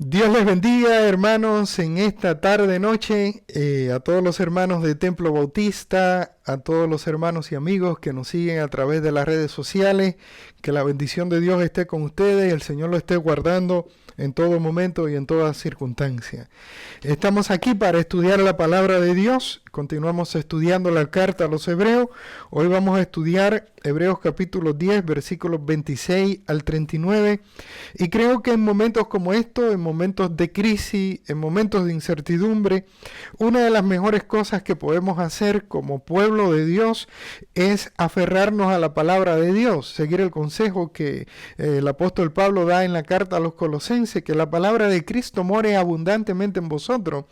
Dios les bendiga, hermanos, en esta tarde-noche, a todos los hermanos de Templo Bautista, a todos los hermanos y amigos que nos siguen a través de las redes sociales, que la bendición de Dios esté con ustedes y el Señor lo esté guardando en todo momento y en toda circunstancia. Estamos aquí para estudiar la palabra de Dios. Continuamos estudiando la carta a los Hebreos. Hoy vamos a estudiar Hebreos capítulo 10, versículos 26 al 39. Y creo que en momentos como estos, en momentos de crisis, en momentos de incertidumbre, una de las mejores cosas que podemos hacer como pueblo de Dios es aferrarnos a la palabra de Dios, seguir el consejo que el apóstol Pablo da en la carta a los Colosenses, que la palabra de Cristo more abundantemente en vosotros,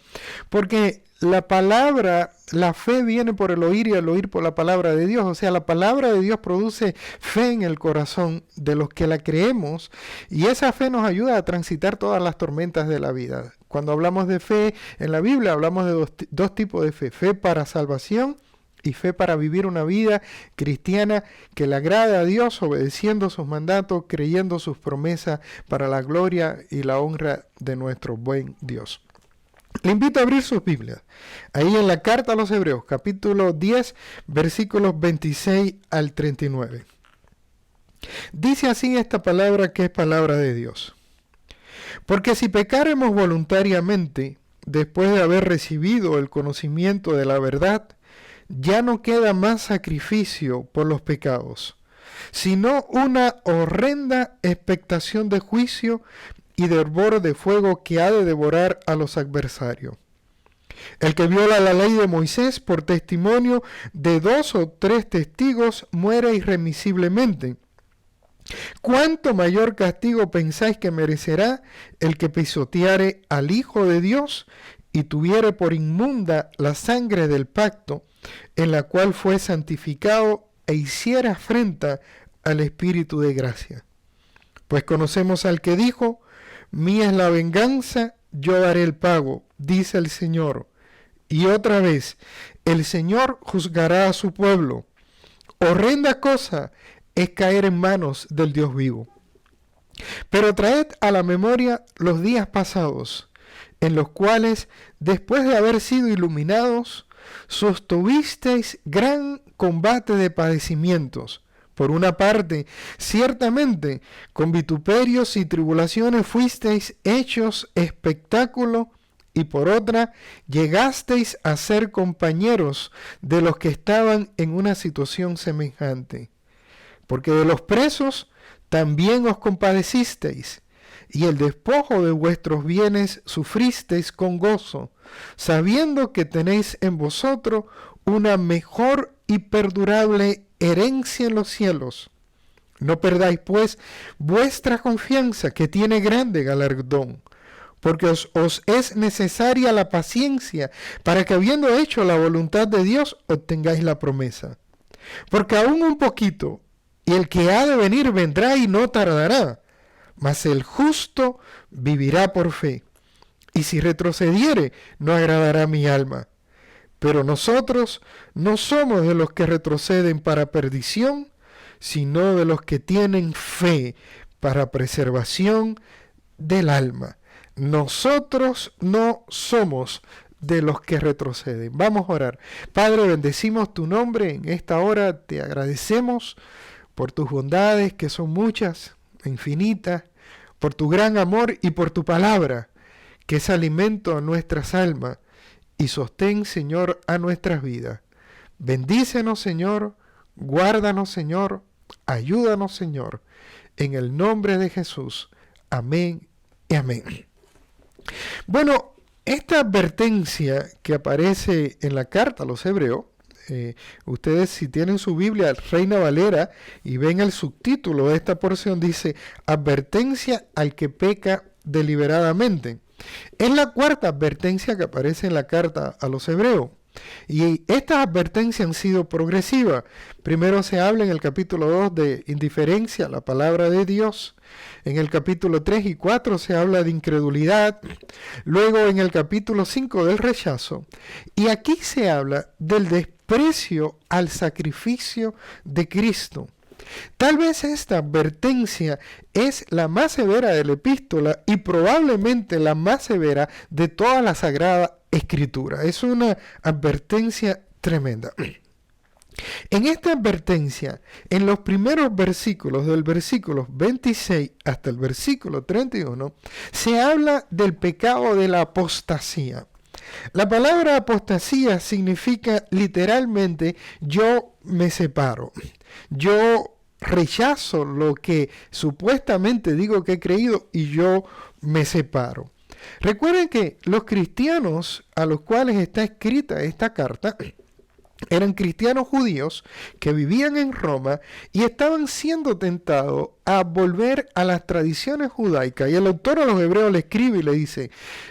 porque la palabra, la fe viene por el oír y el oír por la palabra de Dios. O sea, la palabra de Dios produce fe en el corazón de los que la creemos, y esa fe nos ayuda a transitar todas las tormentas de la vida. Cuando hablamos de fe en la Biblia, hablamos de dos tipos de fe: fe para salvación y fe para vivir una vida cristiana que le agrade a Dios, obedeciendo sus mandatos, creyendo sus promesas para la gloria y la honra de nuestro buen Dios. Le invito a abrir sus Biblias, ahí en la carta a los Hebreos, capítulo 10, versículos 26 al 39. Dice así esta palabra, que es palabra de Dios: porque si pecáremos voluntariamente, después de haber recibido el conocimiento de la verdad, ya no queda más sacrificio por los pecados, sino una horrenda expectación de juicio y de hervor de fuego que ha de devorar a los adversarios. El que viola la ley de Moisés por testimonio de 2 o 3 testigos muere irremisiblemente. ¿Cuánto mayor castigo pensáis que merecerá el que pisoteare al Hijo de Dios y tuviere por inmunda la sangre del pacto, en la cual fue santificado, e hiciera afrenta al Espíritu de gracia? Pues conocemos al que dijo: mía es la venganza, yo daré el pago, dice el Señor. Y otra vez, el Señor juzgará a su pueblo. Horrenda cosa es caer en manos del Dios vivo. Pero traed a la memoria los días pasados, en los cuales, después de haber sido iluminados, sostuvisteis gran combate de padecimientos. Por una parte, ciertamente, con vituperios y tribulaciones fuisteis hechos espectáculo, y por otra, llegasteis a ser compañeros de los que estaban en una situación semejante. Porque de los presos también os compadecisteis, y el despojo de vuestros bienes sufristeis con gozo, sabiendo que tenéis en vosotros una mejor y perdurable herencia en los cielos. No perdáis, pues, vuestra confianza, que tiene grande galardón, porque os es necesaria la paciencia, para que, habiendo hecho la voluntad de Dios, obtengáis la promesa. Porque aún un poquito, y el que ha de venir vendrá y no tardará, mas el justo vivirá por fe. Y si retrocediere, no agradará mi alma. Pero nosotros no somos de los que retroceden para perdición, sino de los que tienen fe para preservación del alma. Nosotros no somos de los que retroceden. Vamos a orar. Padre, bendecimos tu nombre en esta hora. Te agradecemos por tus bondades, que son muchas, infinitas, por tu gran amor y por tu palabra, que es alimento a nuestras almas y sostén, Señor, a nuestras vidas. Bendícenos, Señor, guárdanos, Señor, ayúdanos, Señor, en el nombre de Jesús. Amén y amén. Bueno, esta advertencia que aparece en la carta a los Hebreos, ustedes, si tienen su Biblia Reina Valera y ven el subtítulo de esta porción, dice: advertencia al que peca deliberadamente. Es la cuarta advertencia que aparece en la carta a los Hebreos. Y estas advertencias han sido progresivas. Primero se habla en el capítulo 2 de indiferencia a la palabra de Dios. En el capítulo 3 y 4 se habla de incredulidad. Luego en el capítulo 5 del rechazo. Y aquí se habla del desprecio al sacrificio de Cristo. Tal vez esta advertencia es la más severa de la epístola y probablemente la más severa de toda la Sagrada Escritura. Es una advertencia tremenda. En esta advertencia, en los primeros versículos, del versículo 26 hasta el versículo 31, se habla del pecado de la apostasía. La palabra apostasía significa literalmente yo me separo, yo rechazo lo que supuestamente digo que he creído y yo me separo. Recuerden que los cristianos a los cuales está escrita esta carta eran cristianos judíos que vivían en Roma y estaban siendo tentados a volver a las tradiciones judaicas. Y el autor a los Hebreos le escribe y le dice,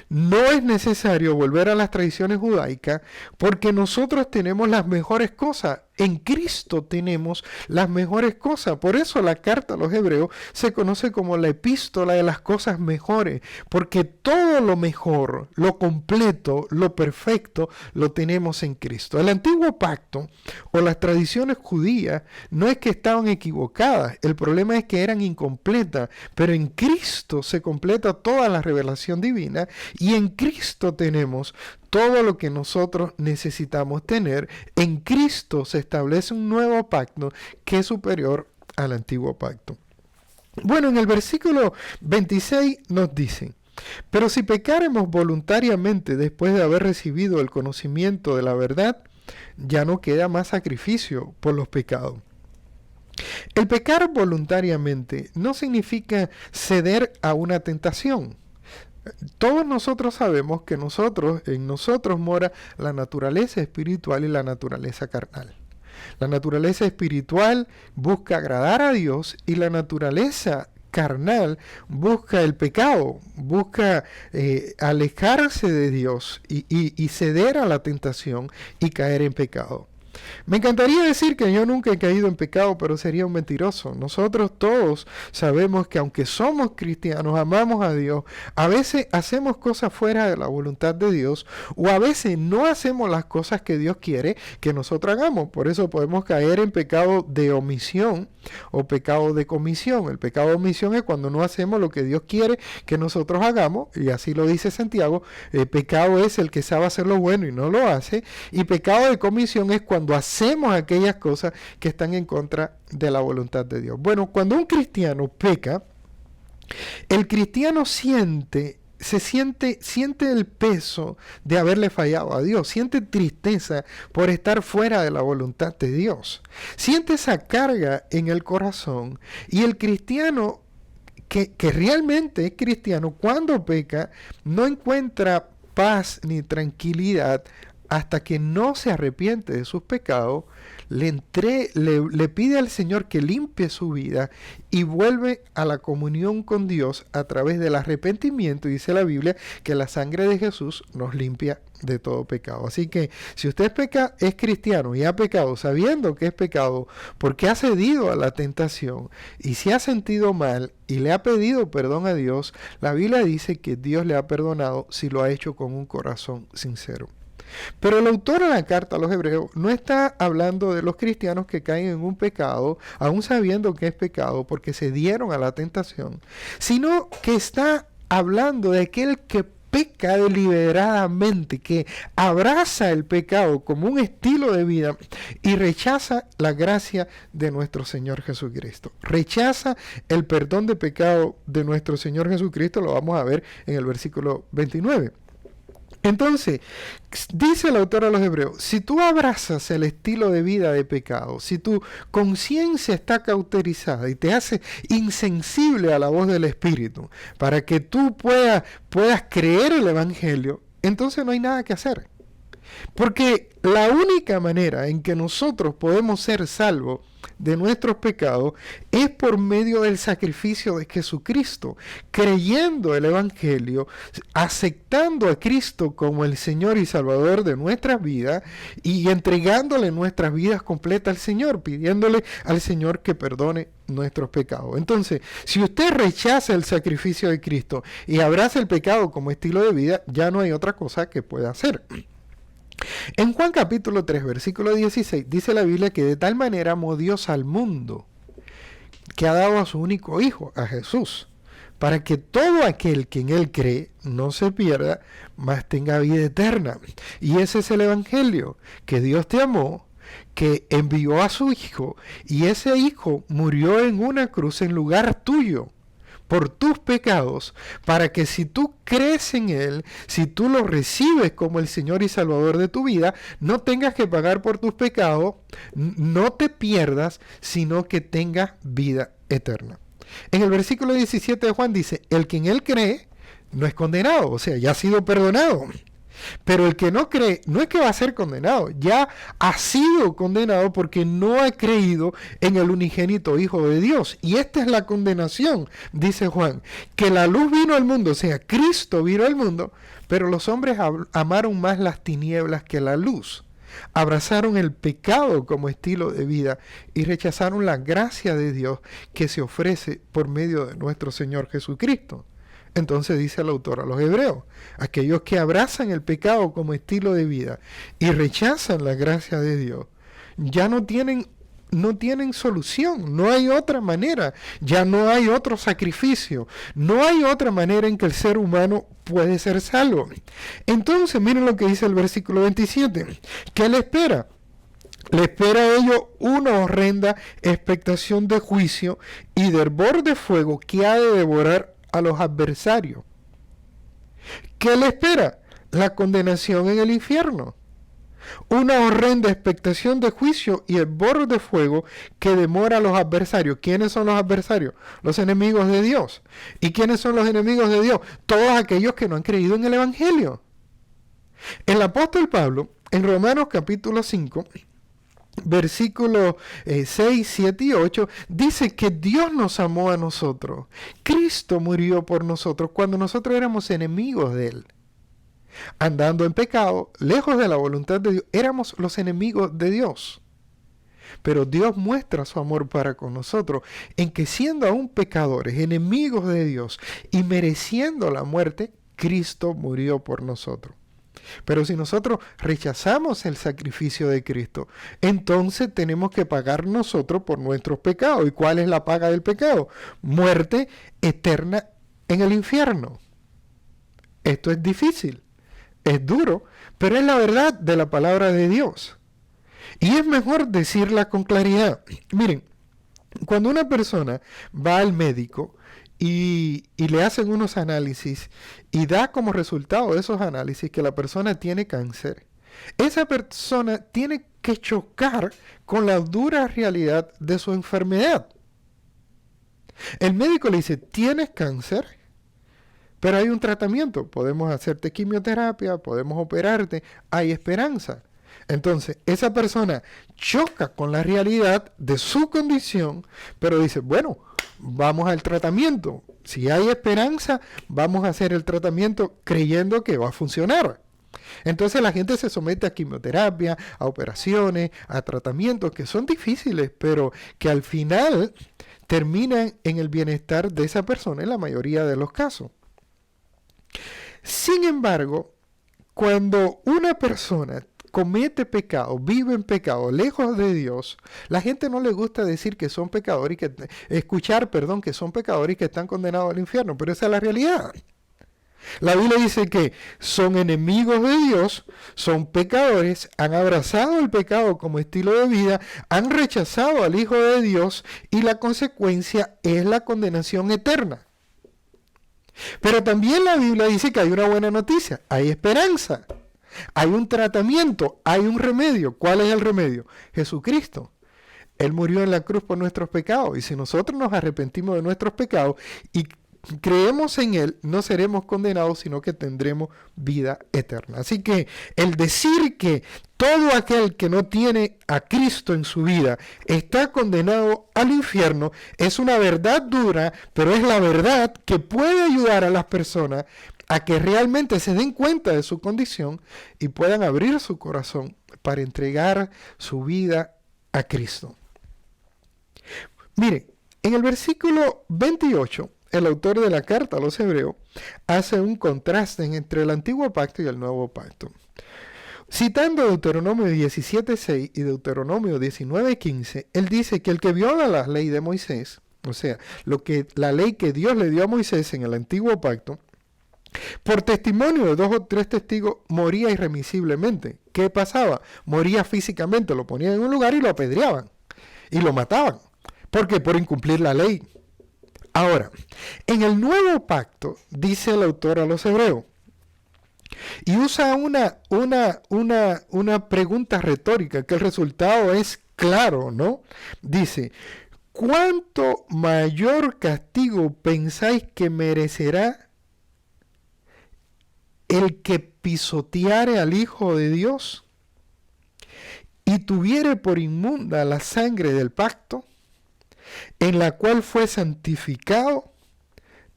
no es necesario volver a las tradiciones judaicas porque nosotros tenemos las mejores cosas. En Cristo tenemos las mejores cosas. Por eso la carta a los Hebreos se conoce como la epístola de las cosas mejores, porque todo lo mejor, lo completo, lo perfecto, lo tenemos en Cristo. El antiguo pacto o las tradiciones judías no es que estaban equivocadas, el problema es que eran incompletas, pero en Cristo se completa toda la revelación divina y en Cristo tenemos todo lo que nosotros necesitamos tener. En Cristo se establece un nuevo pacto que es superior al antiguo pacto. Bueno, en el versículo 26 nos dice, pero si pecáremos voluntariamente después de haber recibido el conocimiento de la verdad, ya no queda más sacrificio por los pecados. El pecar voluntariamente no significa ceder a una tentación. Todos nosotros sabemos que en nosotros mora la naturaleza espiritual y la naturaleza carnal. La naturaleza espiritual busca agradar a Dios y la naturaleza carnal busca el pecado, busca alejarse de Dios y ceder a la tentación y caer en pecado. Me encantaría decir que yo nunca he caído en pecado, pero sería un mentiroso. Nosotros todos sabemos que aunque somos cristianos, amamos a Dios, a veces hacemos cosas fuera de la voluntad de Dios o a veces no hacemos las cosas que Dios quiere que nosotros hagamos. Por eso podemos caer en pecado de omisión o pecado de comisión. El pecado de omisión es cuando no hacemos lo que Dios quiere que nosotros hagamos, y así lo dice Santiago. Pecado es el que sabe hacer lo bueno y no lo hace, y pecado de comisión es cuando hacemos aquellas cosas que están en contra de la voluntad de Dios. Bueno, cuando un cristiano peca, el cristiano siente el peso de haberle fallado a Dios, siente tristeza por estar fuera de la voluntad de Dios, siente esa carga en el corazón, y el cristiano que realmente es cristiano, cuando peca, no encuentra paz ni tranquilidad hasta que no se arrepiente de sus pecados, le pide al Señor que limpie su vida y vuelve a la comunión con Dios a través del arrepentimiento. Dice la Biblia que la sangre de Jesús nos limpia de todo pecado. Así que si usted peca, es cristiano y ha pecado sabiendo que es pecado porque ha cedido a la tentación y se ha sentido mal y le ha pedido perdón a Dios, la Biblia dice que Dios le ha perdonado si lo ha hecho con un corazón sincero. Pero el autor de la carta a los Hebreos no está hablando de los cristianos que caen en un pecado, aún sabiendo que es pecado, porque se dieron a la tentación, sino que está hablando de aquel que peca deliberadamente, que abraza el pecado como un estilo de vida y rechaza la gracia de nuestro Señor Jesucristo. Rechaza el perdón de pecado de nuestro Señor Jesucristo, lo vamos a ver en el versículo 29. Entonces, dice el autor a los Hebreos, si tú abrazas el estilo de vida de pecado, si tu conciencia está cauterizada y te hace insensible a la voz del Espíritu, para que tú puedas creer el Evangelio, entonces no hay nada que hacer. Porque la única manera en que nosotros podemos ser salvos de nuestros pecados es por medio del sacrificio de Jesucristo, creyendo el Evangelio, aceptando a Cristo como el Señor y Salvador de nuestras vidas y entregándole nuestras vidas completas al Señor, pidiéndole al Señor que perdone nuestros pecados. Entonces, si usted rechaza el sacrificio de Cristo y abraza el pecado como estilo de vida, ya no hay otra cosa que pueda hacer. En Juan capítulo 3, versículo 16, dice la Biblia que de tal manera amó Dios al mundo, que ha dado a su único Hijo, a Jesús, para que todo aquel que en Él cree no se pierda, mas tenga vida eterna. Y ese es el Evangelio, que Dios te amó, que envió a su Hijo, y ese Hijo murió en una cruz en lugar tuyo, por tus pecados, para que si tú crees en Él, si tú lo recibes como el Señor y Salvador de tu vida, no tengas que pagar por tus pecados, no te pierdas, sino que tengas vida eterna. En el versículo 17 de Juan dice, el que en Él cree no es condenado, o sea, ya ha sido perdonado. Pero el que no cree, no es que va a ser condenado, ya ha sido condenado porque no ha creído en el unigénito Hijo de Dios. Y esta es la condenación, dice Juan, que la luz vino al mundo, o sea, Cristo vino al mundo, pero los hombres amaron más las tinieblas que la luz. Abrazaron el pecado como estilo de vida y rechazaron la gracia de Dios que se ofrece por medio de nuestro Señor Jesucristo. Entonces dice el autor a los hebreos, aquellos que abrazan el pecado como estilo de vida y rechazan la gracia de Dios, ya no tienen solución, no hay otra manera, ya no hay otro sacrificio, no hay otra manera en que el ser humano puede ser salvo. Entonces miren lo que dice el versículo 27, ¿qué le espera? Le espera a ellos una horrenda expectación de juicio y de hervor de fuego que ha de devorar a los adversarios. ¿Qué le espera? La condenación en el infierno. Una horrenda expectación de juicio y hervor de fuego que demora a los adversarios. ¿Quiénes son los adversarios? Los enemigos de Dios. ¿Y quiénes son los enemigos de Dios? Todos aquellos que no han creído en el Evangelio. El apóstol Pablo, en Romanos capítulo 5, versículos 6, 7 y 8, dice que Dios nos amó a nosotros. Cristo murió por nosotros cuando nosotros éramos enemigos de Él. Andando en pecado, lejos de la voluntad de Dios, éramos los enemigos de Dios. Pero Dios muestra su amor para con nosotros en que siendo aún pecadores, enemigos de Dios y mereciendo la muerte, Cristo murió por nosotros. Pero si nosotros rechazamos el sacrificio de Cristo, entonces tenemos que pagar nosotros por nuestros pecados. ¿Y cuál es la paga del pecado? Muerte eterna en el infierno. Esto es difícil, es duro, pero es la verdad de la palabra de Dios. Y es mejor decirla con claridad. Miren, cuando una persona va al médico y le hacen unos análisis y da como resultado de esos análisis que la persona tiene cáncer, esa persona tiene que chocar con la dura realidad de su enfermedad. El médico le dice, tienes cáncer, pero hay un tratamiento, podemos hacerte quimioterapia, podemos operarte, hay esperanza. Entonces, esa persona choca con la realidad de su condición, pero dice, bueno, vamos al tratamiento. Si hay esperanza, vamos a hacer el tratamiento creyendo que va a funcionar. Entonces la gente se somete a quimioterapia, a operaciones, a tratamientos que son difíciles, pero que al final terminan en el bienestar de esa persona en la mayoría de los casos. Sin embargo, cuando una persona comete pecado, vive en pecado, lejos de Dios, la gente no le gusta decir que son pecadores y escuchar que son pecadores y que están condenados al infierno, pero esa es la realidad. La Biblia dice que son enemigos de Dios, son pecadores, han abrazado el pecado como estilo de vida, han rechazado al Hijo de Dios y la consecuencia es la condenación eterna. Pero también la Biblia dice que hay una buena noticia, hay esperanza. Hay un tratamiento, hay un remedio. ¿Cuál es el remedio? Jesucristo. Él murió en la cruz por nuestros pecados. Y si nosotros nos arrepentimos de nuestros pecados y creemos en Él, no seremos condenados, sino que tendremos vida eterna. Así que el decir que todo aquel que no tiene a Cristo en su vida está condenado al infierno es una verdad dura, pero es la verdad que puede ayudar a las personas a que realmente se den cuenta de su condición y puedan abrir su corazón para entregar su vida a Cristo. Mire, en el versículo 28, el autor de la carta a los hebreos hace un contraste entre el antiguo pacto y el nuevo pacto. Citando Deuteronomio 17:6 y Deuteronomio 19:15, él dice que el que viola la ley de Moisés, O sea, la ley que Dios le dio a Moisés en el antiguo pacto, por testimonio de 2 o 3 testigos, moría irremisiblemente. ¿Qué pasaba? Moría físicamente, lo ponían en un lugar y lo apedreaban y lo mataban. ¿Por qué? Por incumplir la ley. Ahora, en el nuevo pacto, dice el autor a los hebreos, y usa una pregunta retórica, que el resultado es claro, ¿no? Dice, ¿cuánto mayor castigo pensáis que merecerá el que pisoteare al Hijo de Dios y tuviere por inmunda la sangre del pacto, en la cual fue santificado,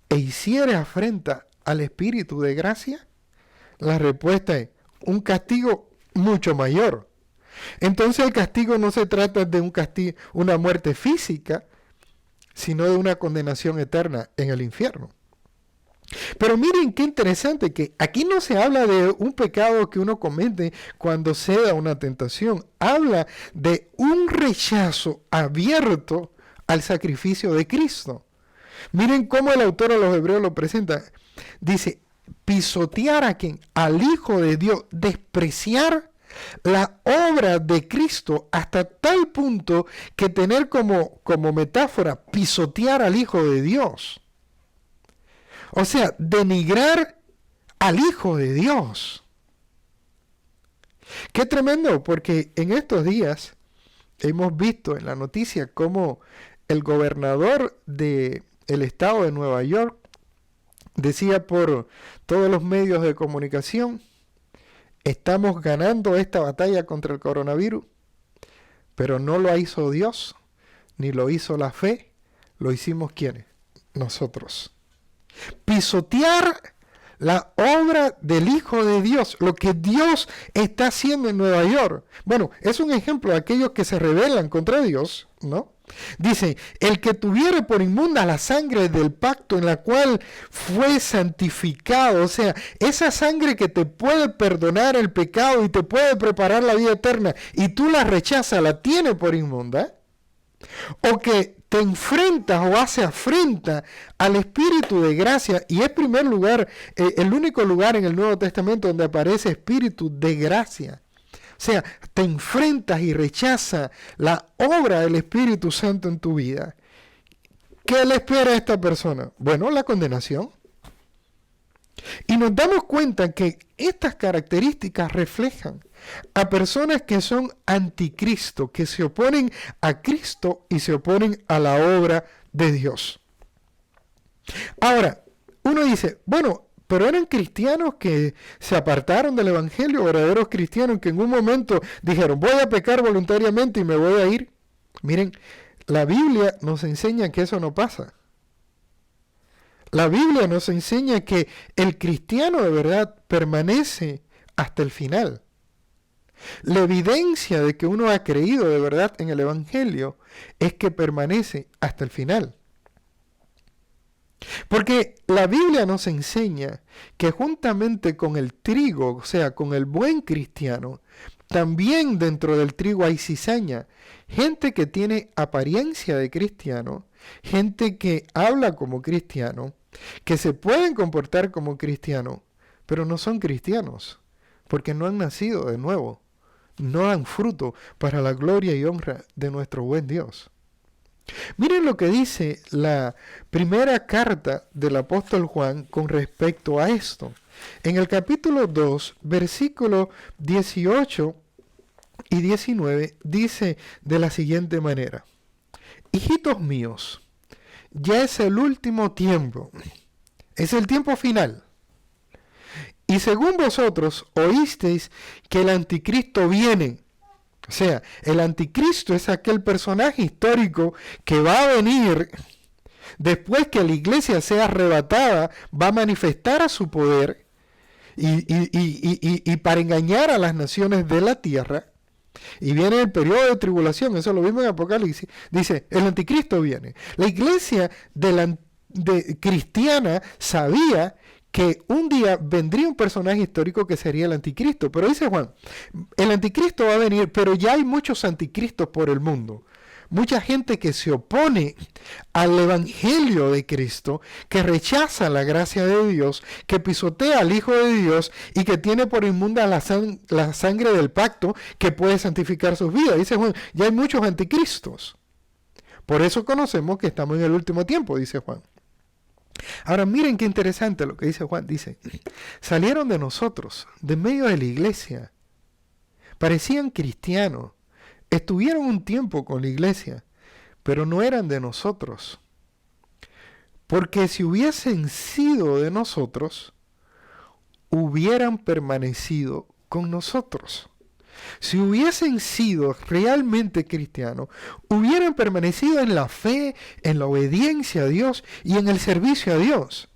e hiciere afrenta al Espíritu de gracia? La respuesta es un castigo mucho mayor. Entonces el castigo no se trata de una muerte física, sino de una condenación eterna en el infierno. Pero miren qué interesante que aquí no se habla de un pecado que uno comete cuando ceda a una tentación. Habla de un rechazo abierto al sacrificio de Cristo. Miren cómo el autor a los hebreos lo presenta. Dice, pisotear a quien, al Hijo de Dios, despreciar la obra de Cristo hasta tal punto que tener como metáfora pisotear al Hijo de Dios. O sea, denigrar al Hijo de Dios. Qué tremendo, porque en estos días hemos visto en la noticia cómo el gobernador del estado de Nueva York decía por todos los medios de comunicación, estamos ganando esta batalla contra el coronavirus, pero no lo hizo Dios, ni lo hizo la fe, lo hicimos ¿quiénes? Nosotros. Pisotear la obra del Hijo de Dios, lo que Dios está haciendo en Nueva York. Bueno, es un ejemplo de aquellos que se rebelan contra Dios, ¿no? Dice, el que tuviere por inmunda la sangre del pacto en la cual fue santificado, o sea, esa sangre que te puede perdonar el pecado y te puede preparar la vida eterna, y tú la rechazas, la tiene por inmunda, o que te enfrentas o hace afrenta al Espíritu de gracia, y es primer lugar, el único lugar en el Nuevo Testamento donde aparece Espíritu de gracia. O sea, te enfrentas y rechazas la obra del Espíritu Santo en tu vida. ¿Qué le espera a esta persona? Bueno, la condenación. Y nos damos cuenta que estas características reflejan a personas que son anticristo, que se oponen a Cristo y se oponen a la obra de Dios. Ahora, uno dice, bueno, pero eran cristianos que se apartaron del evangelio, verdaderos cristianos que en un momento dijeron, voy a pecar voluntariamente y me voy a ir. Miren, la Biblia nos enseña que eso no pasa. La Biblia nos enseña que el cristiano de verdad permanece hasta el final. La evidencia de que uno ha creído de verdad en el evangelio es que permanece hasta el final. Porque la Biblia nos enseña que juntamente con el trigo, o sea, con el buen cristiano, también dentro del trigo hay cizaña, gente que tiene apariencia de cristiano, gente que habla como cristiano, que se pueden comportar como cristiano, pero no son cristianos, porque no han nacido de nuevo, no dan fruto para la gloria y honra de nuestro buen Dios. Miren lo que dice la primera carta del apóstol Juan con respecto a esto. En el capítulo 2, versículos 18 y 19, dice de la siguiente manera: hijitos míos, ya es el último tiempo, es el tiempo final. Y según vosotros oísteis que el anticristo viene. O sea, el anticristo es aquel personaje histórico que va a venir después que la iglesia sea arrebatada, va a manifestar a su poder y para engañar a las naciones de la tierra. Y viene el periodo de tribulación, eso lo vimos en Apocalipsis. Dice, el anticristo viene. La iglesia cristiana sabía que un día vendría un personaje histórico que sería el anticristo. Pero dice Juan, el anticristo va a venir, pero ya hay muchos anticristos por el mundo. mucha gente que se opone al evangelio de Cristo, que rechaza la gracia de Dios, que pisotea al Hijo de Dios y que tiene por inmunda la sangre del pacto que puede santificar sus vidas. Dice Juan, ya hay muchos anticristos. Por eso conocemos que estamos en el último tiempo, dice Juan. Ahora miren qué interesante lo que dice Juan. Dice, salieron de nosotros, de medio de la iglesia. Parecían cristianos. Estuvieron un tiempo con la iglesia, pero no eran de nosotros. Porque si hubiesen sido de nosotros, hubieran permanecido con nosotros. Si hubiesen sido realmente cristianos, hubieran permanecido en la fe, en la obediencia a Dios y en el servicio a Dios.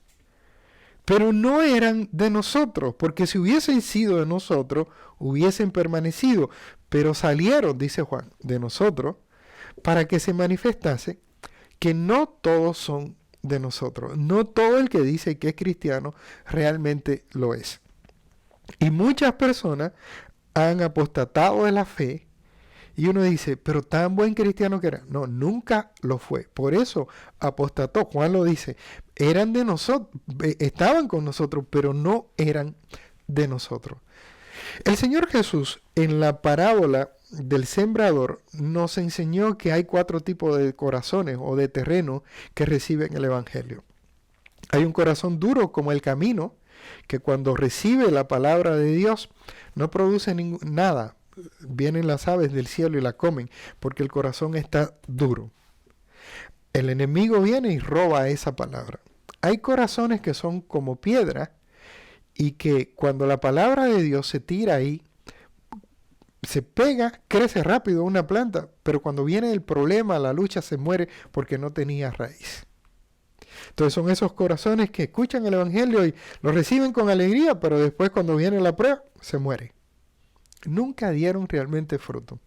Pero no eran de nosotros, porque si hubiesen sido de nosotros, hubiesen permanecido. Pero salieron, dice Juan, de nosotros, para que se manifestase que no todos son de nosotros. No todo el que dice que es cristiano realmente lo es. Y muchas personas han apostatado de la fe y uno dice, pero tan buen cristiano que era. No, nunca lo fue. Por eso apostató. Juan lo dice, eran de nosotros, estaban con nosotros, pero no eran de nosotros. El Señor Jesús en la parábola del sembrador nos enseñó que hay 4 tipos de corazones o de terreno que reciben el evangelio. Hay un corazón duro como el camino, que cuando recibe la palabra de Dios no produce nada. Vienen las aves del cielo y la comen, porque el corazón está duro. El enemigo viene y roba esa palabra. Hay corazones que son como piedra y que cuando la palabra de Dios se tira ahí, se pega, crece rápido una planta, pero cuando viene el problema, la lucha, se muere porque no tenía raíz. Entonces son esos corazones que escuchan el evangelio y lo reciben con alegría, pero después cuando viene la prueba, se muere. Nunca dieron realmente fruto.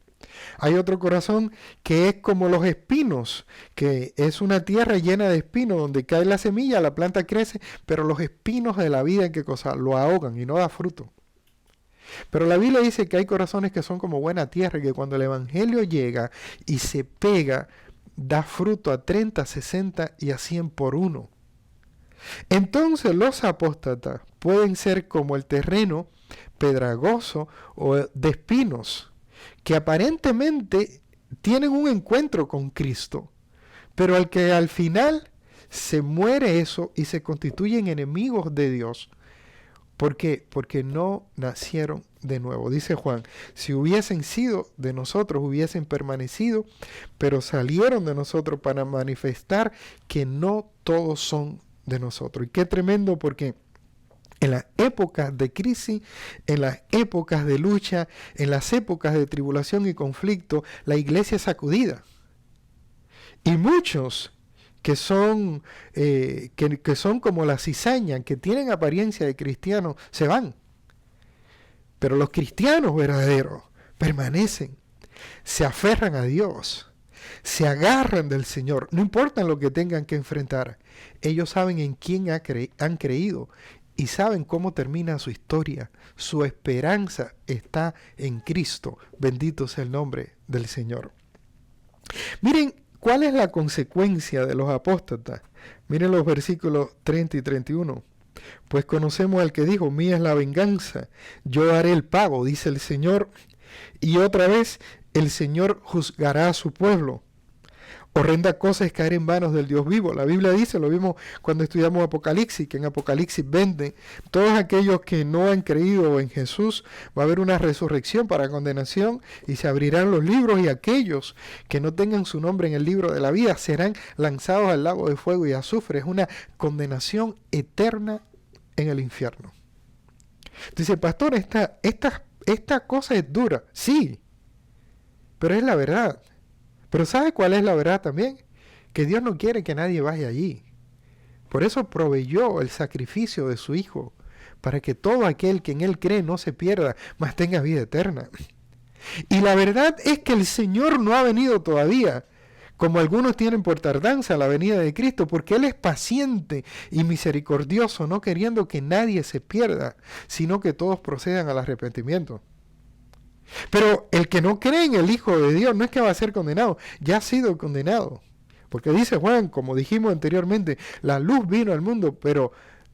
Hay otro corazón que es como los espinos, que es una tierra llena de espinos, donde cae la semilla, la planta crece, pero los espinos de la vida, ¿qué cosa? Lo ahogan y no da fruto. Pero la Biblia dice que hay corazones que son como buena tierra, que cuando el evangelio llega y se pega, da fruto a 30, 60 y a 100 por uno. Entonces los apóstatas pueden ser como el terreno pedregoso o de espinos, que aparentemente tienen un encuentro con Cristo, pero al que al final se muere eso y se constituyen enemigos de Dios. ¿Por qué? Porque no nacieron de nuevo. Dice Juan, si hubiesen sido de nosotros, hubiesen permanecido, pero salieron de nosotros para manifestar que no todos son de nosotros. Y qué tremendo, porque en las épocas de crisis, en las épocas de lucha, en las épocas de tribulación y conflicto, la iglesia es sacudida. Y muchos que son como la cizaña, que tienen apariencia de cristianos, se van. Pero los cristianos verdaderos permanecen, se aferran a Dios, se agarran del Señor, no importa lo que tengan que enfrentar. Ellos saben en quién han creído y saben cómo termina su historia. Su esperanza está en Cristo. Bendito sea el nombre del Señor. Miren, ¿cuál es la consecuencia de los apóstatas? Miren los versículos 30 y 31. Pues conocemos al que dijo, mía es la venganza, yo haré el pago, dice el Señor. Y otra vez, el Señor juzgará a su pueblo. Horrenda cosa es caer en manos del Dios vivo. La Biblia dice, lo vimos cuando estudiamos Apocalipsis, que en Apocalipsis 20, todos aquellos que no han creído en Jesús, va a haber una resurrección para condenación y se abrirán los libros, y aquellos que no tengan su nombre en el libro de la vida serán lanzados al lago de fuego y azufre. Es una condenación eterna en el infierno. Dice, pastor, esta cosa es dura. Sí, pero es la verdad. Pero ¿sabe cuál es la verdad también? Que Dios no quiere que nadie vaya allí. Por eso proveyó el sacrificio de su Hijo, para que todo aquel que en Él cree no se pierda, mas tenga vida eterna. Y la verdad es que el Señor no ha venido todavía, como algunos tienen por tardanza la venida de Cristo, porque Él es paciente y misericordioso, no queriendo que nadie se pierda, sino que todos procedan al arrepentimiento. Pero el que no cree en el Hijo de Dios no es que va a ser condenado, ya ha sido condenado. Porque dice Juan, como dijimos anteriormente, la luz vino al mundo, pero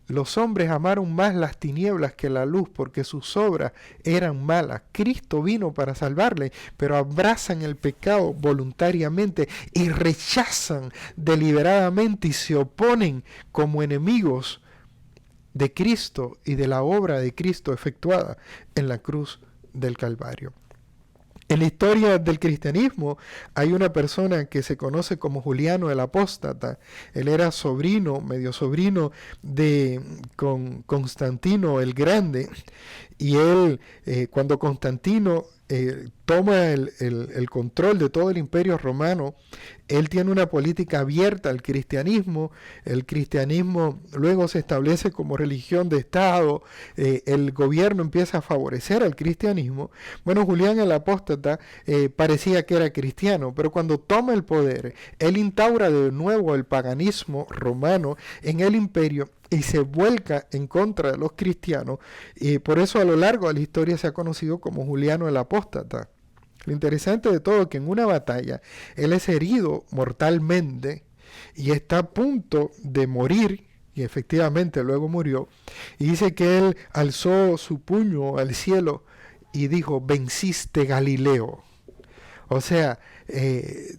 los hombres amaron más las tinieblas que la luz porque sus obras eran malas. Cristo vino para salvarle, pero abrazan el pecado voluntariamente y rechazan deliberadamente y se oponen como enemigos de Cristo y de la obra de Cristo efectuada en la cruz del Calvario. En la historia del cristianismo hay una persona que se conoce como Juliano el Apóstata. Él era sobrino, medio sobrino de Constantino el Grande. Y él, cuando Constantino toma el control de todo el imperio romano, él tiene una política abierta al cristianismo. El cristianismo luego se establece como religión de Estado. El gobierno empieza a favorecer al cristianismo. Bueno, Julián el Apóstata parecía que era cristiano, pero cuando toma el poder, él instaura de nuevo el paganismo romano en el imperio y se vuelca en contra de los cristianos, y por eso a lo largo de la historia se ha conocido como Juliano el Apóstata. Lo interesante de todo es que en una batalla él es herido mortalmente y está a punto de morir, y efectivamente luego murió, y dice que él alzó su puño al cielo y dijo: venciste, Galileo. O sea,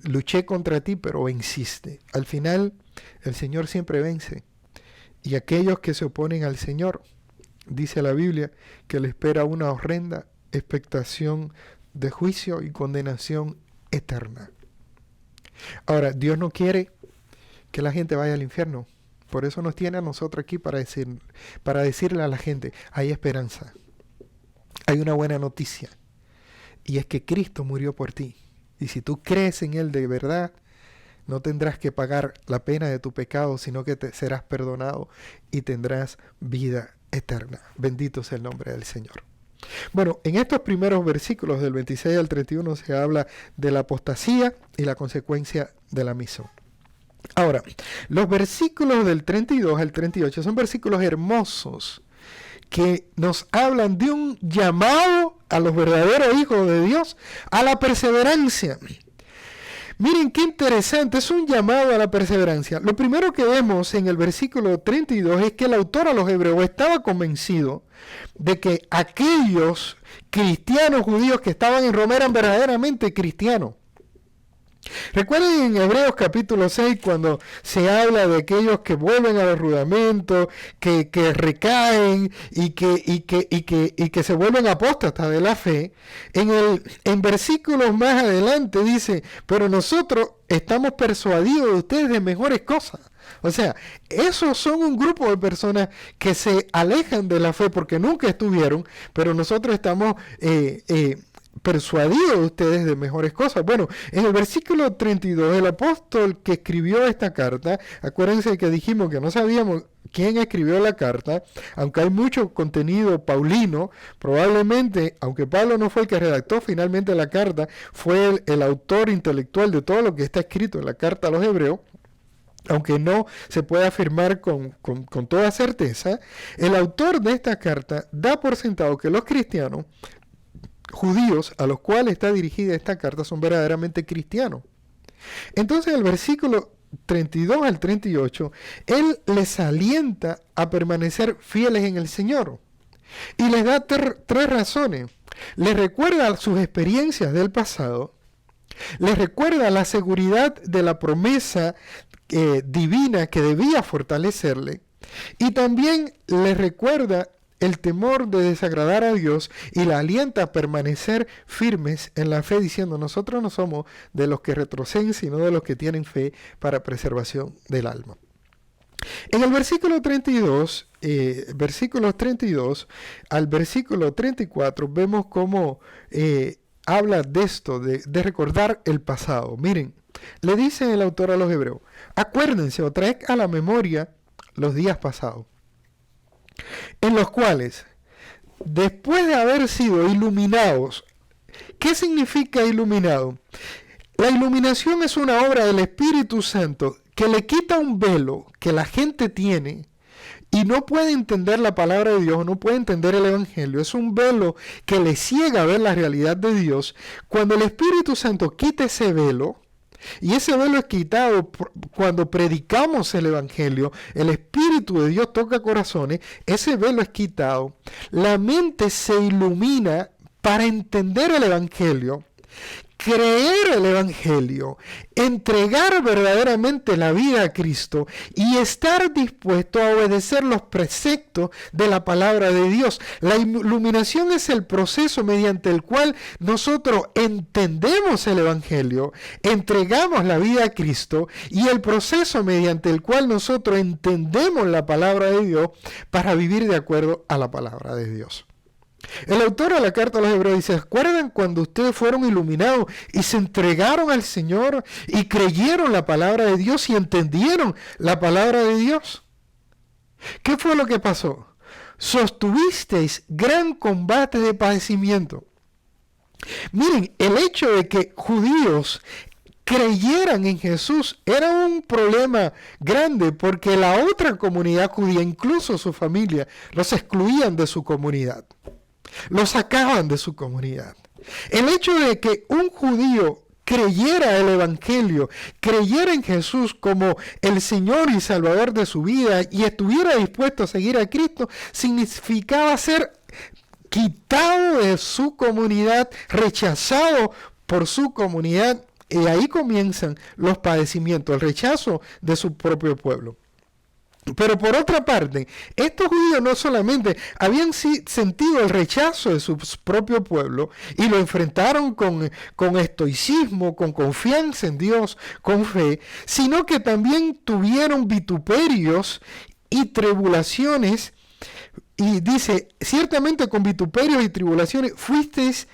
luché contra ti, pero venciste. Al final, el Señor siempre vence. Y aquellos que se oponen al Señor, dice la Biblia, que le espera una horrenda expectación de juicio y condenación eterna. Ahora, Dios no quiere que la gente vaya al infierno. Por eso nos tiene a nosotros aquí para decirle a la gente: hay esperanza. Hay una buena noticia. Y es que Cristo murió por ti. Y si tú crees en Él de verdad, no tendrás que pagar la pena de tu pecado, sino que te serás perdonado y tendrás vida eterna. Bendito sea el nombre del Señor. Bueno, en estos primeros versículos del 26 al 31 se habla de la apostasía y la consecuencia de la misión. Ahora, los versículos del 32 al 38 son versículos hermosos que nos hablan de un llamado a los verdaderos hijos de Dios a la perseverancia. Miren qué interesante, es un llamado a la perseverancia. Lo primero que vemos en el versículo 32 es que el autor a los hebreos estaba convencido de que aquellos cristianos judíos que estaban en Roma eran verdaderamente cristianos. Recuerden en Hebreos capítulo 6 cuando se habla de aquellos que vuelven a los rudamentos, que recaen y que se vuelven apóstatas de la fe. En versículos más adelante dice: pero nosotros estamos persuadidos de ustedes de mejores cosas. O sea, esos son un grupo de personas que se alejan de la fe porque nunca estuvieron, pero nosotros estamos persuadidos de ustedes de mejores cosas. Bueno, en el versículo 32, el apóstol que escribió esta carta, acuérdense que dijimos que no sabíamos quién escribió la carta, aunque hay mucho contenido paulino, probablemente, aunque Pablo no fue el que redactó finalmente la carta, fue el autor intelectual de todo lo que está escrito en la carta a los hebreos. Aunque no se puede afirmar con toda certeza, el autor de esta carta da por sentado que los cristianos judíos a los cuales está dirigida esta carta son verdaderamente cristianos. Entonces, el versículo 32 al 38, él les alienta a permanecer fieles en el Señor y les da tres razones. Les recuerda sus experiencias del pasado, les recuerda la seguridad de la promesa divina que debía fortalecerle, y también les recuerda el temor de desagradar a Dios y la alienta a permanecer firmes en la fe, diciendo: nosotros no somos de los que retroceden, sino de los que tienen fe para preservación del alma. En el versículo 32, versículos 32 al versículo 34, vemos cómo habla de esto, de recordar el pasado. Miren, le dice el autor a los hebreos: acuérdense o traed a la memoria los días pasados, en los cuales, después de haber sido iluminados. ¿Qué significa iluminado? La iluminación es una obra del Espíritu Santo que le quita un velo que la gente tiene y no puede entender la palabra de Dios, no puede entender el Evangelio. Es un velo que le ciega a ver la realidad de Dios. Cuando el Espíritu Santo quita ese velo, y ese velo es quitado cuando predicamos el Evangelio, el Espíritu de Dios toca corazones, ese velo es quitado, la mente se ilumina para entender el Evangelio, creer el Evangelio, entregar verdaderamente la vida a Cristo y estar dispuesto a obedecer los preceptos de la palabra de Dios. La iluminación es el proceso mediante el cual nosotros entendemos el Evangelio, entregamos la vida a Cristo y el proceso mediante el cual nosotros entendemos la palabra de Dios para vivir de acuerdo a la palabra de Dios. El autor de la carta a los Hebreos dice: ¿recuerdan cuando ustedes fueron iluminados y se entregaron al Señor y creyeron la palabra de Dios y entendieron la palabra de Dios? ¿Qué fue lo que pasó? Sostuvisteis gran combate de padecimiento. Miren, el hecho de que judíos creyeran en Jesús era un problema grande porque la otra comunidad judía, incluso su familia, los excluían de su comunidad. Lo sacaban de su comunidad. El hecho de que un judío creyera el Evangelio, creyera en Jesús como el Señor y Salvador de su vida y estuviera dispuesto a seguir a Cristo, significaba ser quitado de su comunidad, rechazado por su comunidad, y ahí comienzan los padecimientos, el rechazo de su propio pueblo. Pero por otra parte, estos judíos no solamente habían sentido el rechazo de su propio pueblo y lo enfrentaron con estoicismo, con confianza en Dios, con fe, sino que también tuvieron vituperios y tribulaciones. Y dice: ciertamente con vituperios y tribulaciones fuisteis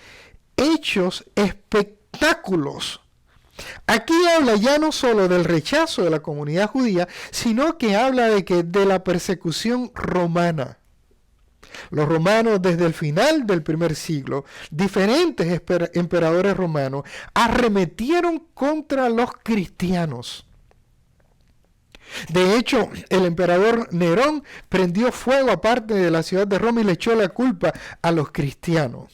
hechos espectáculos. Aquí habla ya no solo del rechazo de la comunidad judía, sino que habla de la persecución romana. Los romanos, desde el final del primer siglo, diferentes emperadores romanos arremetieron contra los cristianos. De hecho, el emperador Nerón prendió fuego a parte de la ciudad de Roma y le echó la culpa a los cristianos.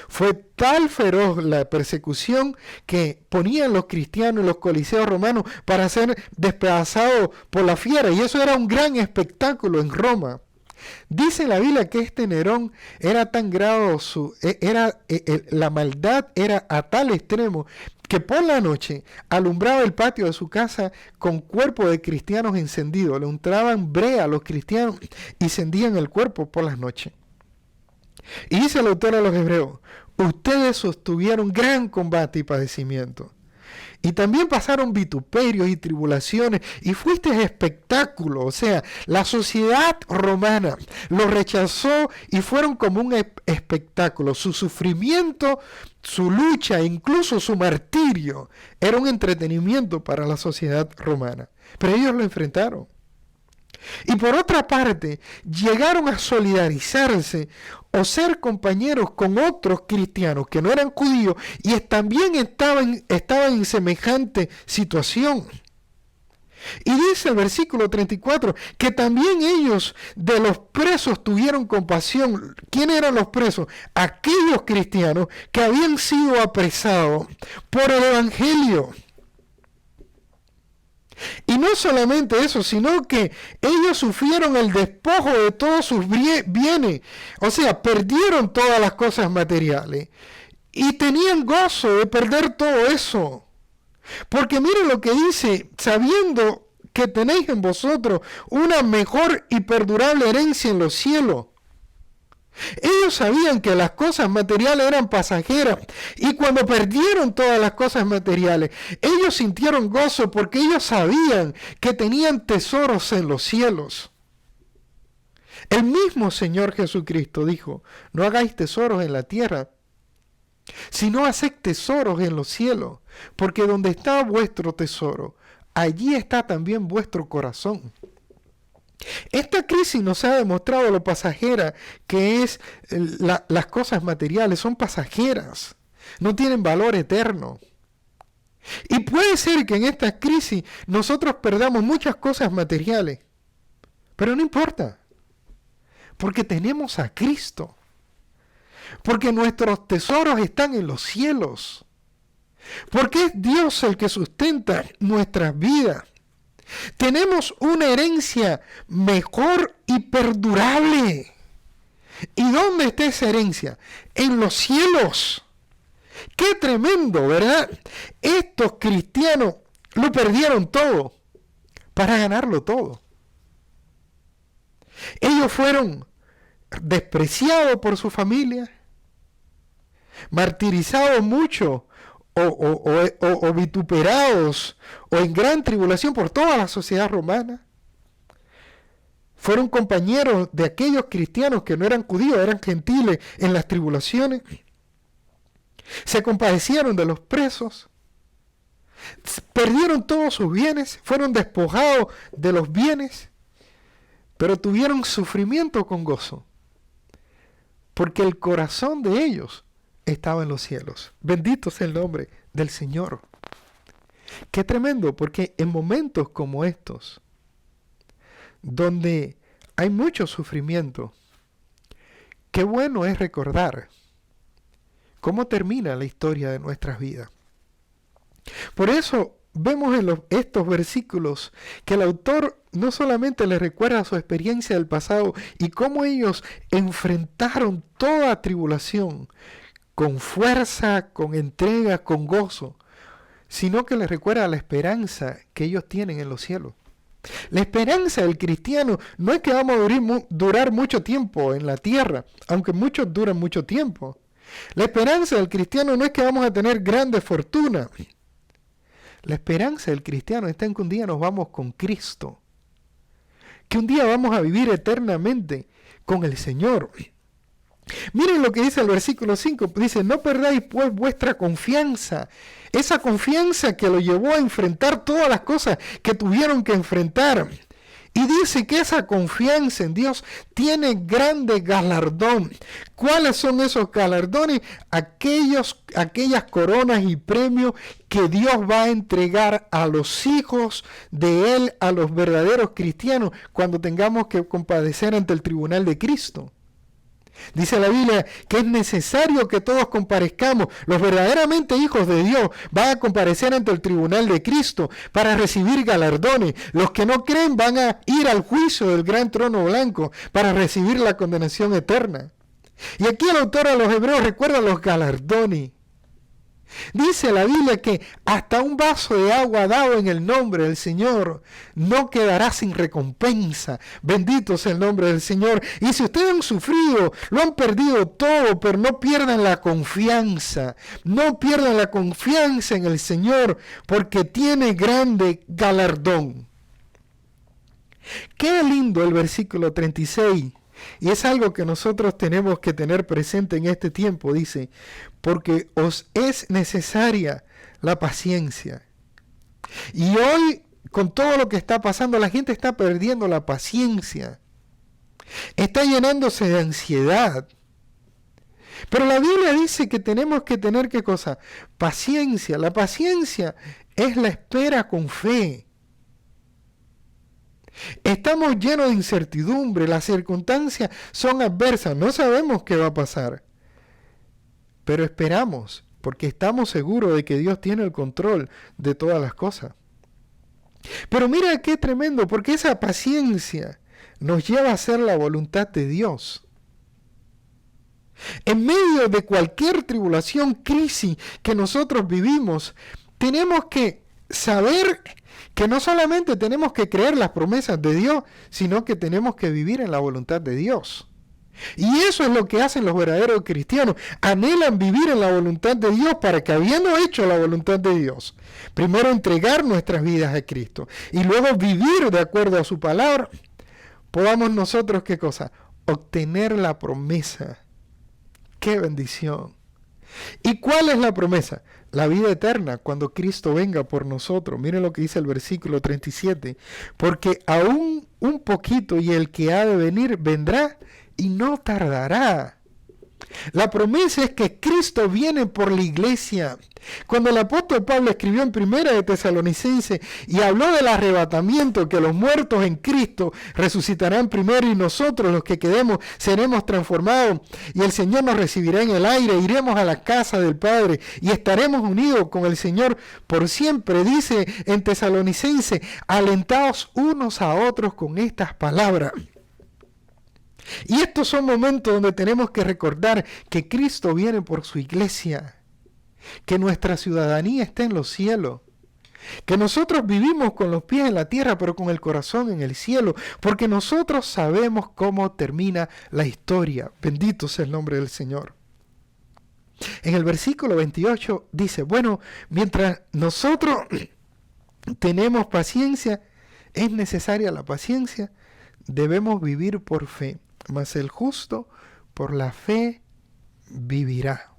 Fue tal feroz la persecución que ponían los cristianos en los coliseos romanos para ser despedazados por la fiera, y eso era un gran espectáculo en Roma. Dice la Biblia que este Nerón era tan grado, la maldad era a tal extremo que por la noche alumbraba el patio de su casa con cuerpos de cristianos encendidos. Le untaban brea a los cristianos y encendían el cuerpo por las noches. Y dice el autor a los Hebreos: ustedes sostuvieron gran combate y padecimiento. Y también pasaron vituperios y tribulaciones y fuiste espectáculo. O sea, la sociedad romana lo rechazó y fueron como un espectáculo. Su sufrimiento, su lucha, incluso su martirio, era un entretenimiento para la sociedad romana. Pero ellos lo enfrentaron. Y por otra parte, llegaron a solidarizarse o ser compañeros con otros cristianos que no eran judíos y también estaban en semejante situación. Y dice el versículo 34 que también ellos de los presos tuvieron compasión. ¿Quiénes eran los presos? Aquellos cristianos que habían sido apresados por el Evangelio. Y no solamente eso, sino que ellos sufrieron el despojo de todos sus bienes. O sea, perdieron todas las cosas materiales. Y tenían gozo de perder todo eso. Porque miren lo que dice: sabiendo que tenéis en vosotros una mejor y perdurable herencia en los cielos. Ellos sabían que las cosas materiales eran pasajeras y cuando perdieron todas las cosas materiales, ellos sintieron gozo porque ellos sabían que tenían tesoros en los cielos. El mismo Señor Jesucristo dijo: no hagáis tesoros en la tierra, sino haced tesoros en los cielos, porque donde está vuestro tesoro, allí está también vuestro corazón. Esta crisis nos ha demostrado lo pasajera que es las cosas materiales. Son pasajeras, no tienen valor eterno. Y puede ser que en esta crisis nosotros perdamos muchas cosas materiales, pero no importa. Porque tenemos a Cristo. Porque nuestros tesoros están en los cielos. Porque es Dios el que sustenta nuestras vidas. Tenemos una herencia mejor y perdurable. ¿Y dónde está esa herencia? En los cielos. ¡Qué tremendo!, ¿verdad? Estos cristianos lo perdieron todo para ganarlo todo. Ellos fueron despreciados por su familia, martirizados mucho o vituperados o en gran tribulación por toda la sociedad romana. Fueron compañeros de aquellos cristianos que no eran judíos, eran gentiles en las tribulaciones. Se compadecieron de los presos. Perdieron todos sus bienes, fueron despojados de los bienes, pero tuvieron sufrimiento con gozo, porque el corazón de ellos estaba en los cielos. Bendito sea el nombre del Señor. Qué tremendo, porque en momentos como estos, donde hay mucho sufrimiento, qué bueno es recordar cómo termina la historia de nuestras vidas. Por eso vemos en estos versículos que el autor no solamente les recuerda su experiencia del pasado y cómo ellos enfrentaron toda tribulación con fuerza, con entrega, con gozo, sino que les recuerda la esperanza que ellos tienen en los cielos. La esperanza del cristiano no es que vamos a durar mucho tiempo en la tierra, aunque muchos duran mucho tiempo. La esperanza del cristiano no es que vamos a tener grandes fortunas. La esperanza del cristiano está en que un día nos vamos con Cristo, que un día vamos a vivir eternamente con el Señor. Miren lo que dice el versículo 5, dice: no perdáis pues vuestra confianza, esa confianza que lo llevó a enfrentar todas las cosas que tuvieron que enfrentar. Y dice que esa confianza en Dios tiene grande galardón. ¿Cuáles son esos galardones? Aquellas coronas y premios que Dios va a entregar a los hijos de Él, a los verdaderos cristianos, cuando tengamos que compadecer ante el tribunal de Cristo. Dice la Biblia que es necesario que todos comparezcamos. Los verdaderamente hijos de Dios van a comparecer ante el tribunal de Cristo para recibir galardones. Los que no creen van a ir al juicio del gran trono blanco para recibir la condenación eterna. Y aquí el autor a los hebreos recuerda los galardones. Dice la Biblia que hasta un vaso de agua dado en el nombre del Señor no quedará sin recompensa. Bendito sea el nombre del Señor. Y si ustedes han sufrido, lo han perdido todo, pero no pierdan la confianza. No pierdan la confianza en el Señor, porque tiene grande galardón. Qué lindo el versículo 36. Y es algo que nosotros tenemos que tener presente en este tiempo. Dice: porque os es necesaria la paciencia. Y hoy, con todo lo que está pasando, la gente está perdiendo la paciencia. Está llenándose de ansiedad. Pero la Biblia dice que tenemos que tener, ¿qué cosa? Paciencia. La paciencia es la espera con fe. Estamos llenos de incertidumbre, las circunstancias son adversas, no sabemos qué va a pasar, pero esperamos, porque estamos seguros de que Dios tiene el control de todas las cosas. Pero mira qué tremendo, porque esa paciencia nos lleva a hacer la voluntad de Dios. En medio de cualquier tribulación, crisis que nosotros vivimos, tenemos que saber que no solamente tenemos que creer las promesas de Dios, sino que tenemos que vivir en la voluntad de Dios. Y eso es lo que hacen los verdaderos cristianos. Anhelan vivir en la voluntad de Dios para que, habiendo hecho la voluntad de Dios, primero entregar nuestras vidas a Cristo y luego vivir de acuerdo a su palabra, podamos nosotros, ¿qué cosa? Obtener la promesa. ¡Qué bendición! ¿Y cuál es la promesa? La vida eterna, cuando Cristo venga por nosotros. Miren lo que dice el versículo 37. Porque aún un poquito y el que ha de venir vendrá y no tardará. La promesa es que Cristo viene por la iglesia. Cuando el apóstol Pablo escribió en Primera de Tesalonicenses y habló del arrebatamiento, que los muertos en Cristo resucitarán primero y nosotros los que quedemos seremos transformados y el Señor nos recibirá en el aire, iremos a la casa del Padre y estaremos unidos con el Señor por siempre. Dice en Tesalonicenses, alentaos unos a otros con estas palabras. Y estos son momentos donde tenemos que recordar que Cristo viene por su iglesia, que nuestra ciudadanía está en los cielos, que nosotros vivimos con los pies en la tierra pero con el corazón en el cielo, porque nosotros sabemos cómo termina la historia. Bendito sea el nombre del Señor. En el versículo 28 dice, bueno, mientras nosotros tenemos paciencia, es necesaria la paciencia, debemos vivir por fe. Mas el justo por la fe vivirá.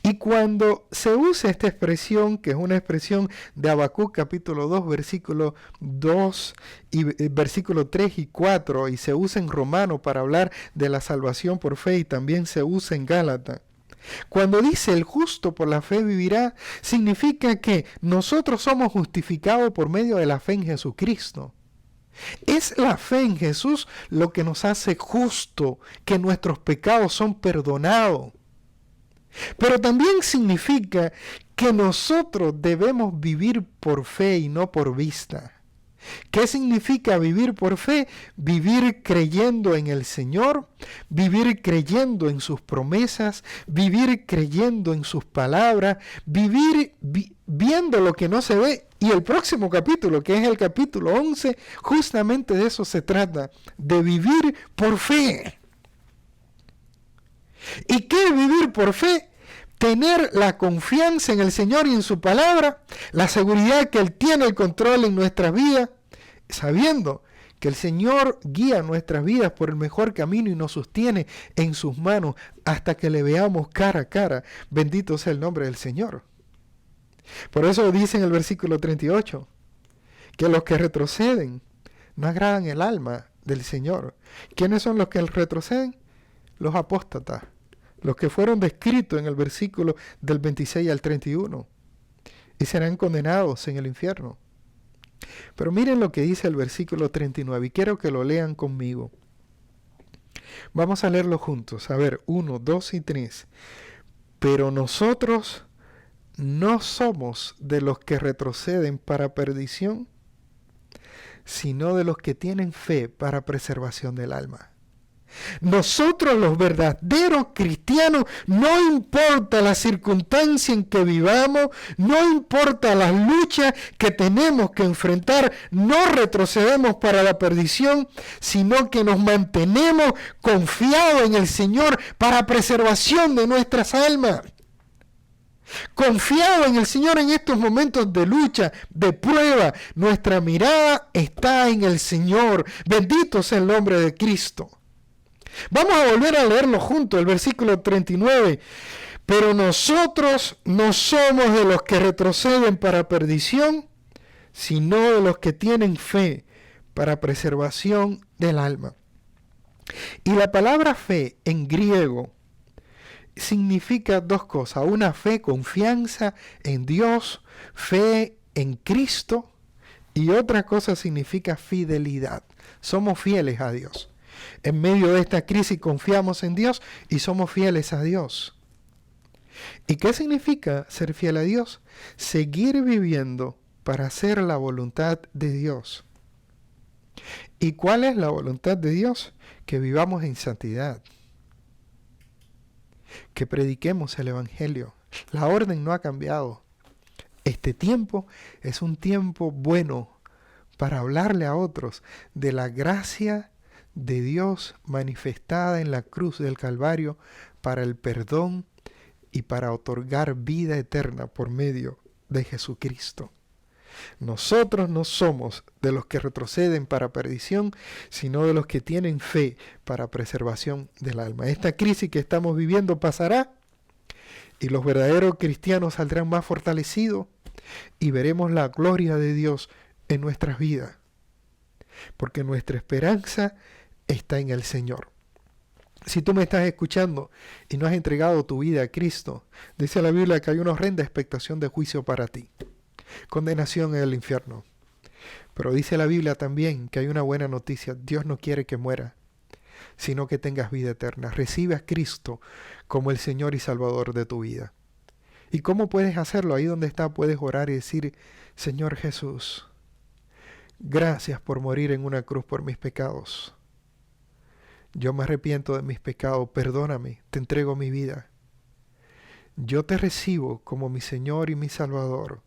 Y cuando se usa esta expresión, que es una expresión de Habacuc capítulo 2, versículo 2 y versículo 3 y 4, y se usa en Romano para hablar de la salvación por fe, y también se usa en Gálatas. Cuando dice el justo por la fe vivirá, significa que nosotros somos justificados por medio de la fe en Jesucristo. Es la fe en Jesús lo que nos hace justo, que nuestros pecados son perdonados. Pero también significa que nosotros debemos vivir por fe y no por vista. ¿Qué significa vivir por fe? Vivir creyendo en el Señor, vivir creyendo en sus promesas, vivir creyendo en sus palabras, vivir viendo lo que no se ve. Y el próximo capítulo, que es el capítulo 11, justamente de eso se trata, de vivir por fe. ¿Y qué es vivir por fe? Tener la confianza en el Señor y en su palabra, la seguridad que Él tiene el control en nuestras vidas, sabiendo que el Señor guía nuestras vidas por el mejor camino y nos sostiene en sus manos hasta que le veamos cara a cara. Bendito sea el nombre del Señor. Por eso dice en el versículo 38, que los que retroceden no agradan el alma del Señor. ¿Quiénes son los que retroceden? Los apóstatas, los que fueron descritos en el versículo del 26 al 31, y serán condenados en el infierno. Pero miren lo que dice el versículo 39, y quiero que lo lean conmigo. Vamos a leerlo juntos. A ver, 1, 2 y 3. Pero nosotros no somos de los que retroceden para perdición, sino de los que tienen fe para preservación del alma. Nosotros los verdaderos cristianos, no importa la circunstancia en que vivamos, no importa las luchas que tenemos que enfrentar, no retrocedemos para la perdición, sino que nos mantenemos confiados en el Señor para preservación de nuestras almas. Confiado en el Señor en estos momentos de lucha, de prueba, nuestra mirada está en el Señor. Bendito sea el nombre de Cristo. Vamos a volver a leerlo juntos, el versículo 39. Pero nosotros no somos de los que retroceden para perdición, sino de los que tienen fe para preservación del alma. Y la palabra fe en griego significa dos cosas: una fe, confianza en Dios, fe en Cristo, y otra cosa significa fidelidad. Somos fieles a Dios. En medio de esta crisis confiamos en Dios y somos fieles a Dios. ¿Y qué significa ser fiel a Dios? Seguir viviendo para hacer la voluntad de Dios. ¿Y cuál es la voluntad de Dios? Que vivamos en santidad, que prediquemos el Evangelio. La orden no ha cambiado. Este tiempo es un tiempo bueno para hablarle a otros de la gracia de Dios manifestada en la cruz del Calvario para el perdón y para otorgar vida eterna por medio de Jesucristo. Nosotros no somos de los que retroceden para perdición, sino de los que tienen fe para preservación del alma. Esta crisis que estamos viviendo pasará y los verdaderos cristianos saldrán más fortalecidos y veremos la gloria de Dios en nuestras vidas, porque nuestra esperanza está en el Señor. Si tú me estás escuchando y no has entregado tu vida a Cristo, dice la Biblia que hay una horrenda expectación de juicio para ti, condenación en el infierno. Pero dice la Biblia también que hay una buena noticia. Dios no quiere que mueras, sino que tengas vida eterna. Recibe a Cristo como el Señor y Salvador de tu vida. ¿Y cómo puedes hacerlo? Ahí donde está puedes orar y decir: Señor Jesús, gracias por morir en una cruz por mis pecados. Yo me arrepiento de mis pecados, perdóname, te entrego mi vida. Yo te recibo como mi Señor y mi Salvador.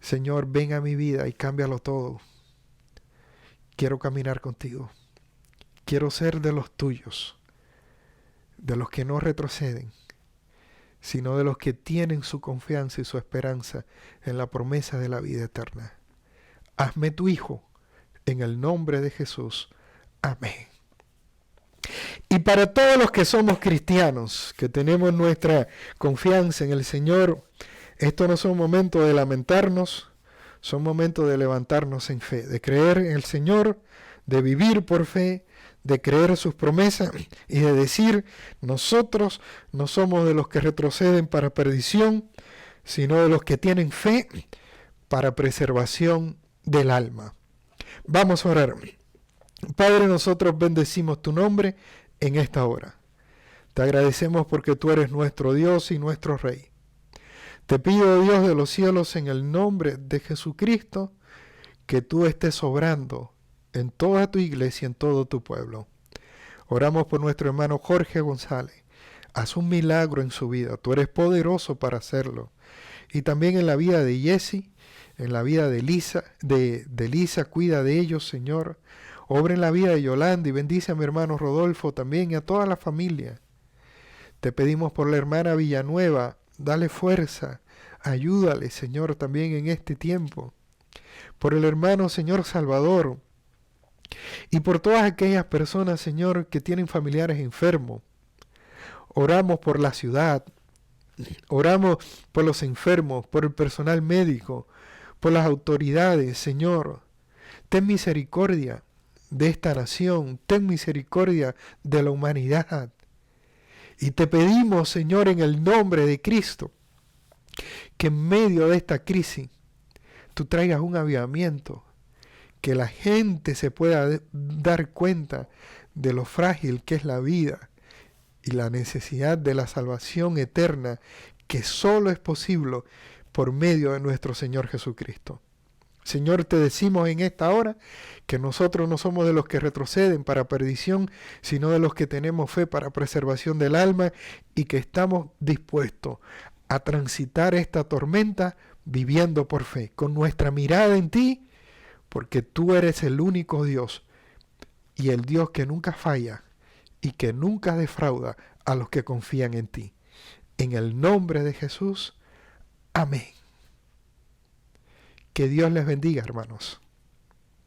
Señor, ven a mi vida y cámbialo todo. Quiero caminar contigo. Quiero ser de los tuyos, de los que no retroceden, sino de los que tienen su confianza y su esperanza en la promesa de la vida eterna. Hazme tu hijo, en el nombre de Jesús. Amén. Y para todos los que somos cristianos, que tenemos nuestra confianza en el Señor, estos no son momentos de lamentarnos, son momentos de levantarnos en fe, de creer en el Señor, de vivir por fe, de creer sus promesas y de decir: nosotros no somos de los que retroceden para perdición, sino de los que tienen fe para preservación del alma. Vamos a orar. Padre, nosotros bendecimos tu nombre en esta hora. Te agradecemos porque tú eres nuestro Dios y nuestro Rey. Te pido, Dios de los cielos, en el nombre de Jesucristo, que tú estés obrando en toda tu iglesia, en todo tu pueblo. Oramos por nuestro hermano Jorge González. Haz un milagro en su vida. Tú eres poderoso para hacerlo. Y también en la vida de Jesse, en la vida de Lisa, cuida de ellos, Señor. Obra en la vida de Yolanda y bendice a mi hermano Rodolfo también y a toda la familia. Te pedimos por la hermana Villanueva, dale fuerza, ayúdale, Señor, también en este tiempo. Por el hermano, Señor Salvador, y por todas aquellas personas, Señor, que tienen familiares enfermos. Oramos por la ciudad, oramos por los enfermos, por el personal médico, por las autoridades, Señor. Ten misericordia de esta nación, ten misericordia de la humanidad. Y te pedimos, Señor, en el nombre de Cristo, que en medio de esta crisis tú traigas un avivamiento, que la gente se pueda dar cuenta de lo frágil que es la vida y la necesidad de la salvación eterna que solo es posible por medio de nuestro Señor Jesucristo. Señor, te decimos en esta hora que nosotros no somos de los que retroceden para perdición, sino de los que tenemos fe para preservación del alma y que estamos dispuestos a transitar esta tormenta viviendo por fe, con nuestra mirada en ti, porque tú eres el único Dios y el Dios que nunca falla y que nunca defrauda a los que confían en ti. En el nombre de Jesús, amén. Que Dios les bendiga, hermanos.